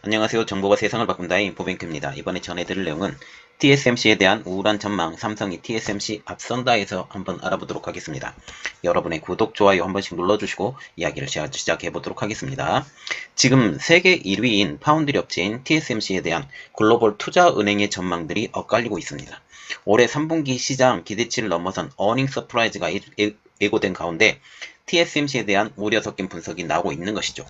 안녕하세요. 정보가 세상을 바꾼다의 인포뱅크입니다. 이번에 전해드릴 내용은 TSMC에 대한 우울한 전망, 삼성이 TSMC 앞선다에서 한번 알아보도록 하겠습니다. 여러분의 구독, 좋아요 한 번씩 눌러주시고 이야기를 시작해보도록 하겠습니다. 지금 세계 1위인 파운드리 업체인 TSMC에 대한 글로벌 투자은행의 전망들이 엇갈리고 있습니다. 올해 3분기 시장 기대치를 넘어선 어닝 서프라이즈가 예고된 가운데 TSMC에 대한 우려 섞인 분석이 나오고 있는 것이죠.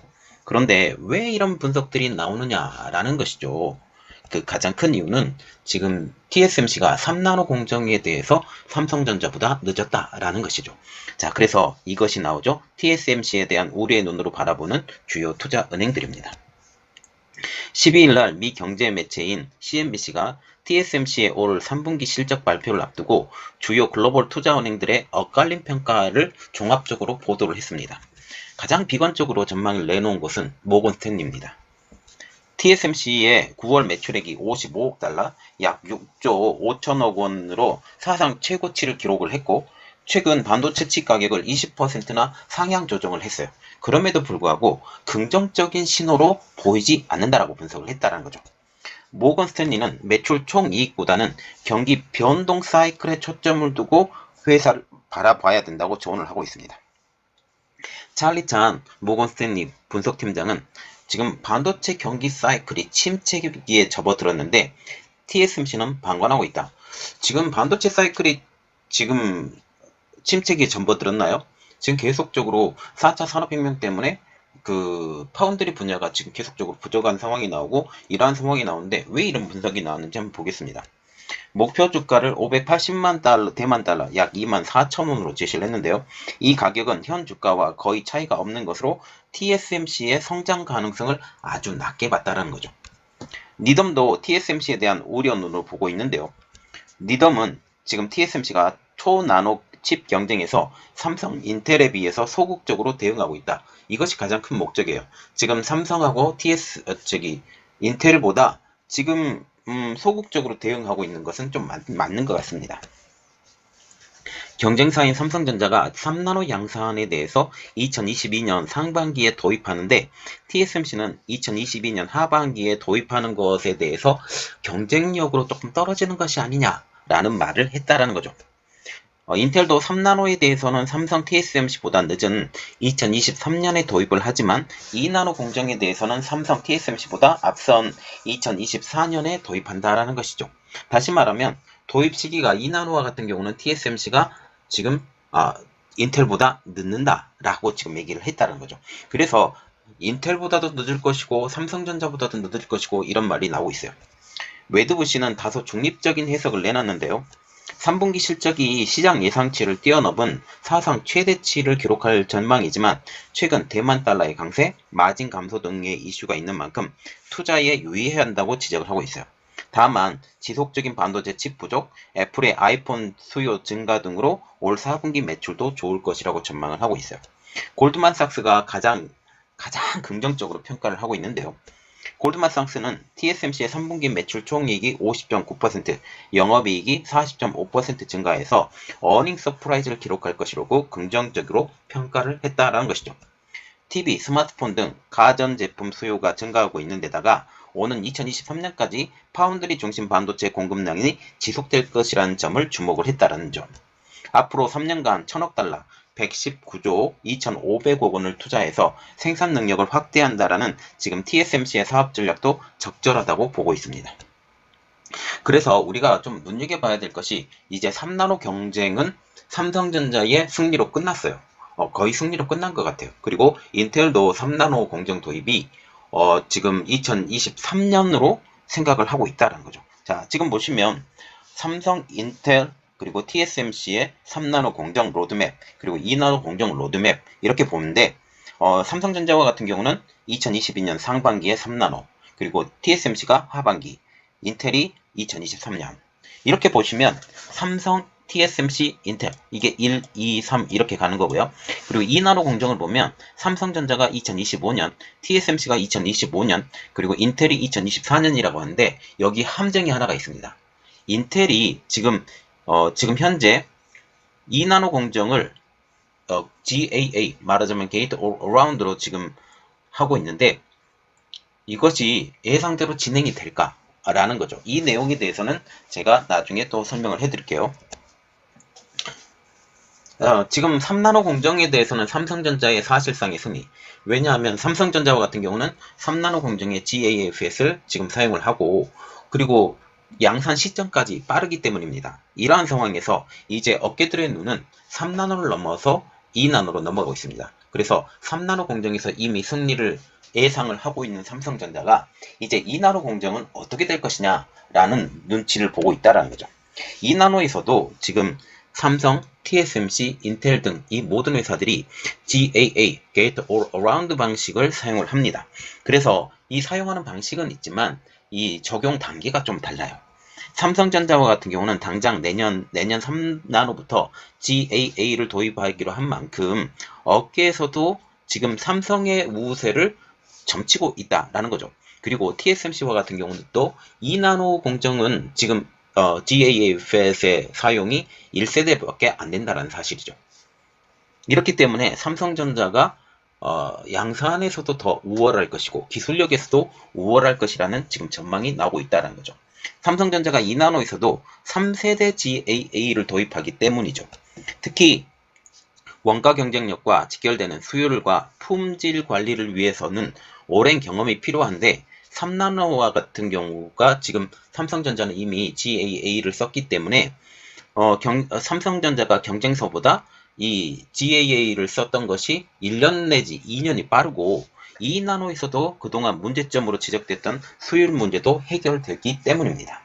그런데 왜 이런 분석들이 나오느냐라는 것이죠. 그 가장 큰 이유는 지금 TSMC가 3나노 공정에 대해서 삼성전자보다 늦었다라는 것이죠. 자, 그래서 이것이 나오죠. TSMC에 대한 우려의 눈으로 바라보는 주요 투자 은행들입니다. 12일 날 미 경제 매체인 CNBC가 TSMC의 올 3분기 실적 발표를 앞두고 주요 글로벌 투자 은행들의 엇갈린 평가를 종합적으로 보도를 했습니다. 가장 비관적으로 전망을 내놓은 곳은 모건 스탠리입니다. TSMC의 9월 매출액이 55억 달러, 약 6조 5천억 원으로 사상 최고치를 기록을 했고 최근 반도체 칩 가격을 20%나 상향 조정을 했어요. 그럼에도 불구하고 긍정적인 신호로 보이지 않는다라고 분석을 했다는 거죠. 모건 스탠리는 매출 총이익보다는 경기 변동 사이클에 초점을 두고 회사를 바라봐야 된다고 조언을 하고 있습니다. 찰리 찬 모건 스탠리 분석팀장은 지금 반도체 경기 사이클이 침체기에 접어들었는데 TSMC는 방관하고 있다. 지금 반도체 사이클이 지금 침체기에 접어들었나요? 지금 계속적으로 4차 산업혁명 때문에 그 파운드리 분야가 지금 계속적으로 부족한 상황이 나오고 이러한 상황이 나오는데 왜 이런 분석이 나왔는지 한번 보겠습니다. 목표 주가를 580만 달러, 대만 달러, 약 2만 4천 원으로 제시를 했는데요. 이 가격은 현 주가와 거의 차이가 없는 것으로 TSMC의 성장 가능성을 아주 낮게 봤다는 거죠. 니덤도 TSMC에 대한 우려 눈으로 보고 있는데요. 니덤은 지금 TSMC가 초나노 칩 경쟁에서 삼성, 인텔에 비해서 소극적으로 대응하고 있다. 이것이 가장 큰 목적이에요. 지금 삼성하고 인텔보다 지금 소극적으로 대응하고 있는 것은 좀 맞는 것 같습니다. 경쟁사인 삼성전자가 3나노 양산에 대해서 2022년 상반기에 도입하는데 TSMC는 2022년 하반기에 도입하는 것에 대해서 경쟁력으로 조금 떨어지는 것이 아니냐라는 말을 했다라는 거죠. 인텔도 3나노에 대해서는 삼성 TSMC보다 늦은 2023년에 도입을 하지만 2나노 공정에 대해서는 삼성 TSMC보다 앞선 2024년에 도입한다라는 것이죠. 다시 말하면 도입 시기가 2나노와 같은 경우는 TSMC가 지금 인텔보다 늦는다라고 지금 얘기를 했다는 거죠. 그래서 인텔보다도 늦을 것이고 삼성전자보다도 늦을 것이고 이런 말이 나오고 있어요. 웨드부시는 다소 중립적인 해석을 내놨는데요. 3분기 실적이 시장 예상치를 뛰어넘은 사상 최대치를 기록할 전망이지만 최근 대만 달러의 강세, 마진 감소 등의 이슈가 있는 만큼 투자에 유의해야 한다고 지적을 하고 있어요. 다만 지속적인 반도체 칩 부족, 애플의 아이폰 수요 증가 등으로 올 4분기 매출도 좋을 것이라고 전망을 하고 있어요. 골드만삭스가 가장 긍정적으로 평가를 하고 있는데요. 골드만삭스는 TSMC의 3분기 매출 총이익이 50.9%, 영업이익이 40.5% 증가해서 어닝 서프라이즈를 기록할 것이라고 긍정적으로 평가를 했다라는 것이죠. TV, 스마트폰 등 가전제품 수요가 증가하고 있는 데다가 오는 2023년까지 파운드리 중심 반도체 공급량이 지속될 것이라는 점을 주목을 했다는 점. 앞으로 3년간 1000억 달러, 119조 2,500억 원을 투자해서 생산 능력을 확대한다라는 지금 TSMC의 사업 전략도 적절하다고 보고 있습니다. 그래서 우리가 좀 눈여겨봐야 될 것이 이제 3나노 경쟁은 삼성전자의 승리로 끝났어요. 거의 승리로 끝난 것 같아요. 그리고 인텔도 3나노 공정 도입이 지금 2023년으로 생각을 하고 있다는 거죠. 자, 지금 보시면 삼성, 인텔, 그리고 TSMC의 3나노 공정 로드맵, 그리고 2나노 공정 로드맵 이렇게 보는데 삼성전자와 같은 경우는 2022년 상반기에 3나노, 그리고 TSMC가 하반기, 인텔이 2023년. 이렇게 보시면 삼성, TSMC, 인텔 이게 1, 2, 3 이렇게 가는 거고요. 그리고 2나노 공정을 보면 삼성전자가 2025년, TSMC가 2025년, 그리고 인텔이 2024년이라고 하는데 여기 함정이 하나가 있습니다. 인텔이 지금 현재 2나노 공정을 GAA 말하자면 게이트 어라운드로 지금 하고 있는데 이것이 예상대로 진행이 될까라는 거죠. 이 내용에 대해서는 제가 나중에 또 설명을 해드릴게요. 지금 3나노 공정에 대해서는 삼성전자의 사실상의 승리. 왜냐하면 삼성전자와 같은 경우는 3나노 공정의 GAFS를 지금 사용을 하고, 그리고 양산 시점까지 빠르기 때문입니다. 이러한 상황에서 이제 업계들의 눈은 3나노를 넘어서 2나노로 넘어가고 있습니다. 그래서 3나노 공정에서 이미 승리를 예상을 하고 있는 삼성전자가 이제 2나노 공정은 어떻게 될 것이냐라는 눈치를 보고 있다는 거죠. 2나노에서도 지금 삼성, TSMC, 인텔 등 이 모든 회사들이 GAA, Gate All Around 방식을 사용을 합니다. 그래서 이 사용하는 방식은 있지만 이 적용 단계가 좀 달라요. 삼성전자와 같은 경우는 당장 내년 3나노부터 GAA를 도입하기로 한 만큼 업계에서도 지금 삼성의 우세를 점치고 있다라는 거죠. 그리고 TSMC와 같은 경우는 또 2나노 공정은 지금 GAF의 사용이 1세대밖에 안 된다는 사실이죠. 이렇기 때문에 삼성전자가 양산에서도 더 우월할 것이고 기술력에서도 우월할 것이라는 지금 전망이 나오고 있다는 거죠. 삼성전자가 2나노에서도 3세대 GAA를 도입하기 때문이죠. 특히 원가 경쟁력과 직결되는 수율과 품질 관리를 위해서는 오랜 경험이 필요한데 3나노와 같은 경우가 지금 삼성전자는 이미 GAA를 썼기 때문에 삼성전자가 경쟁사보다 이 GAA를 썼던 것이 1년 내지 2년이 빠르고 2나노에서도 그동안 문제점으로 지적됐던 수율 문제도 해결되기 때문입니다.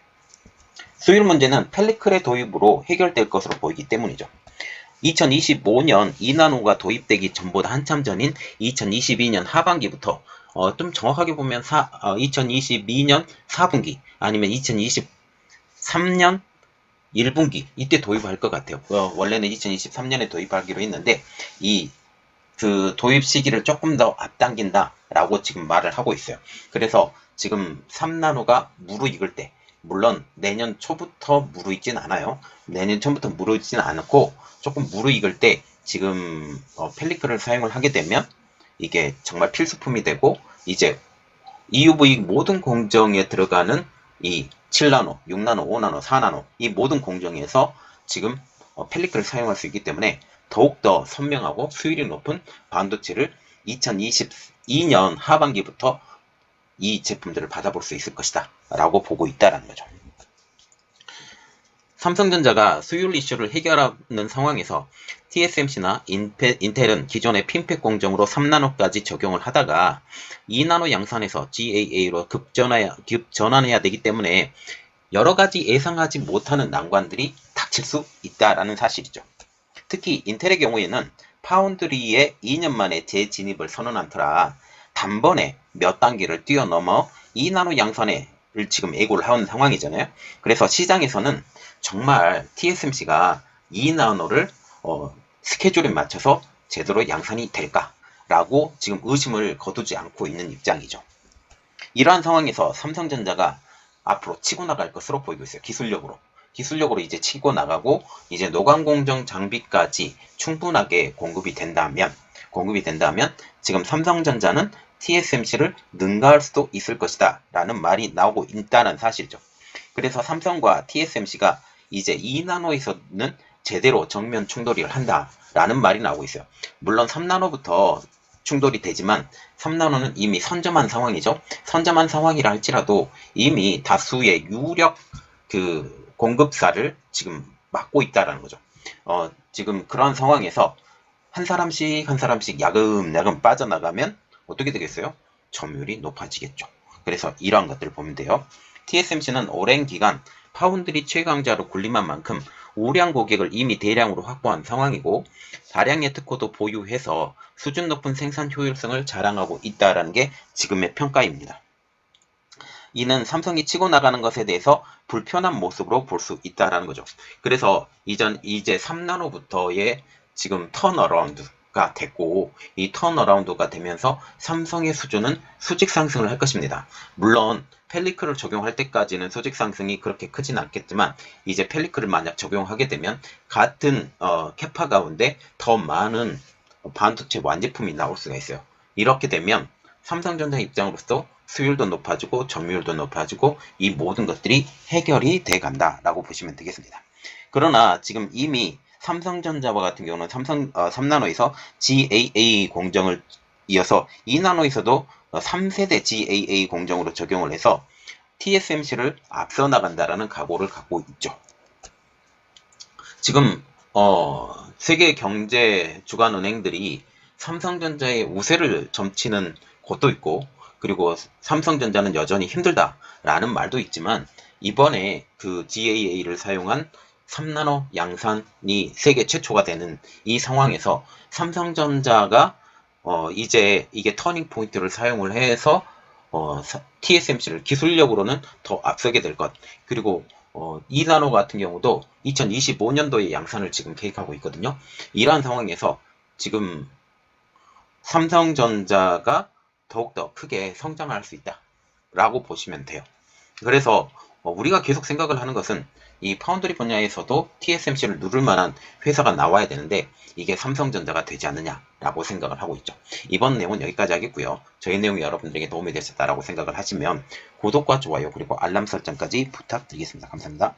수율 문제는 펠리클의 도입으로 해결될 것으로 보이기 때문이죠. 2025년 2나노가 도입되기 전보다 한참 전인 2022년 하반기부터 좀 정확하게 보면 2022년 4분기 아니면 2023년 1분기 이때 도입할 것 같아요. 원래는 2023년에 도입하기로 했는데 그 도입 시기를 조금 더 앞당긴다라고 지금 말을 하고 있어요. 그래서 지금 3나노가 무르익을 때, 물론 내년 초부터 무르익진 않아요. 내년 초부터 무르익지는 않고 조금 무르익을 때 지금 펠리클을 사용을 하게 되면 이게 정말 필수품이 되고 이제 EUV 모든 공정에 들어가는 이 7나노, 6나노, 5나노, 4나노 이 모든 공정에서 지금 펠리클을 사용할 수 있기 때문에 더욱더 선명하고 수율이 높은 반도체를 2022년 하반기부터 이 제품들을 받아볼 수 있을 것이다 라고 보고 있다는 거죠. 삼성전자가 수율 이슈를 해결하는 상황에서 TSMC나 인텔은 기존의 핀팩 공정으로 3나노까지 적용을 하다가 2나노 양산에서 GAA로 급전환해야 되기 때문에 여러가지 예상하지 못하는 난관들이 닥칠 수 있다는 사실이죠. 특히 인텔의 경우에는 파운드리에 2년 만에 재진입을 선언한 터라 단번에 몇 단계를 뛰어넘어 2나노 양산을 지금 예고를 하는 상황이잖아요. 그래서 시장에서는 정말 TSMC가 2나노를 스케줄에 맞춰서 제대로 양산이 될까라고 지금 의심을 거두지 않고 있는 입장이죠. 이러한 상황에서 삼성전자가 앞으로 치고 나갈 것으로 보이고 있어요. 기술력으로 이제 치고 나가고 이제 노광공정 장비까지 충분하게 공급이 된다면 지금 삼성전자는 TSMC를 능가할 수도 있을 것이다 라는 말이 나오고 있다는 사실이죠. 그래서 삼성과 TSMC가 이제 2나노에서는 제대로 정면 충돌을 한다라는 말이 나오고 있어요. 물론 3나노부터 충돌이 되지만 3나노는 이미 선점한 상황이죠. 선점한 상황이라 할지라도 이미 다수의 유력 그 공급사를 지금 막고 있다라는 거죠. 지금 그런 상황에서 한 사람씩 야금야금 빠져나가면 어떻게 되겠어요? 점유율이 높아지겠죠. 그래서 이러한 것들을 보면 돼요. TSMC는 오랜 기간 파운드리 최강자로 군림한 만큼 우량 고객을 이미 대량으로 확보한 상황이고 다량의 특허도 보유해서 수준 높은 생산 효율성을 자랑하고 있다는 게 지금의 평가입니다. 이는 삼성이 치고 나가는 것에 대해서 불편한 모습으로 볼 수 있다는 거죠. 그래서 이제 3나노부터의 지금 턴어라운드가 됐고 이 턴어라운드가 되면서 삼성의 수준은 수직 상승을 할 것입니다. 물론 펠리클을 적용할 때까지는 수직 상승이 그렇게 크진 않겠지만 이제 펠리클을 만약 적용하게 되면 같은 캐파 가운데 더 많은 반도체 완제품이 나올 수가 있어요. 이렇게 되면 삼성전자 입장으로서 수율도 높아지고 점유율도 높아지고 이 모든 것들이 해결이 돼 간다라고 보시면 되겠습니다. 그러나 지금 이미 삼성전자와 같은 경우는 3나노에서 GAA 공정을 이어서 2나노에서도 3세대 GAA 공정으로 적용을 해서 TSMC를 앞서 나간다라는 각오를 갖고 있죠. 지금 세계 경제 주간 은행들이 삼성전자의 우세를 점치는 곳도 있고, 그리고 삼성전자는 여전히 힘들다라는 말도 있지만, 이번에 그 GAA를 사용한 3나노 양산이 세계 최초가 되는 이 상황에서 삼성전자가 이제 이게 터닝 포인트를 사용을 해서 TSMC를 기술력으로는 더 앞서게 될 것. 그리고 2나노 같은 경우도 2025년도에 양산을 지금 계획하고 있거든요. 이러한 상황에서 지금 삼성전자가 더욱더 크게 성장할 수 있다라고 보시면 돼요. 그래서 우리가 계속 생각을 하는 것은 이 파운드리 분야에서도 TSMC를 누를 만한 회사가 나와야 되는데 이게 삼성전자가 되지 않느냐라고 생각을 하고 있죠. 이번 내용은 여기까지 하겠고요. 저희 내용이 여러분들에게 도움이 되셨다라고 생각을 하시면 구독과 좋아요 그리고 알람 설정까지 부탁드리겠습니다. 감사합니다.